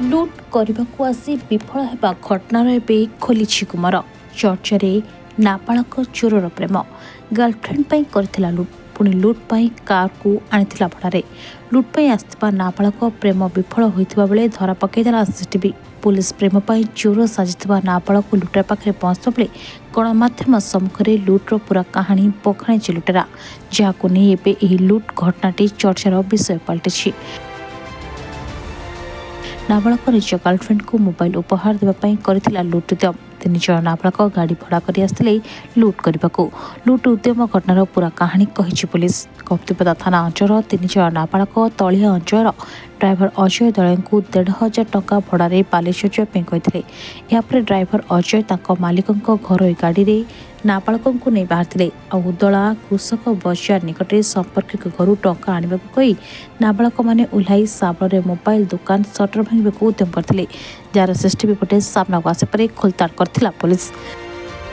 लुट करने आसी विफल होगा घटनार एवं खोली गुमर चर्चा नाबालक चोरर प्रेम गर्लफ्रेंड करथिला लुट पुणी लुट पाई कार को आनिथिला भड़ारे लुट पाई आसथिबा नाबालक प्रेम विफल होइथिबा बेले धरा पकईदेला सीसीटीवी पुलिस प्रेम पाई चोर साजिथिबा नाबालक लुटेरा पाखे पहुंचता बेले गणमाध्यम सम्मुखें लुट्र पूरा कहानी बखाणी लुटेरा जहां नहीं एबे एही लुट घटनाटी चर्चार विषय पलटिछि। नाबालक निज गर्लफ्रेंड को मोबाइल उपहार देवाई करथिला लुट उद्यम 3 जण नाबालक गाड़ी भड़ा कर आसते लुट करने को लुट उद्यम घटनार पूरा कहानी कही पुलिस कप्तिपदा थाना अंचल 3 जण नाबालक तलिया अंचल ड्राइवर अजय दल को 1,500 टंका भड़ारे बालेश्वर जावाई यापर ड्राइवर अजय मालिकों घर गाड़ी रे नाबालक को नहीं बाहर उदला कृषक बजार निकट संपर्क घर टंका आने कही नाबालक मैंने ओह्लाई साबल मोबाइल दुकान सटर भांगा उद्यम करते जार सीसीटीवी फुटेज सामना आस खोलताड़ करथिला पुलिस।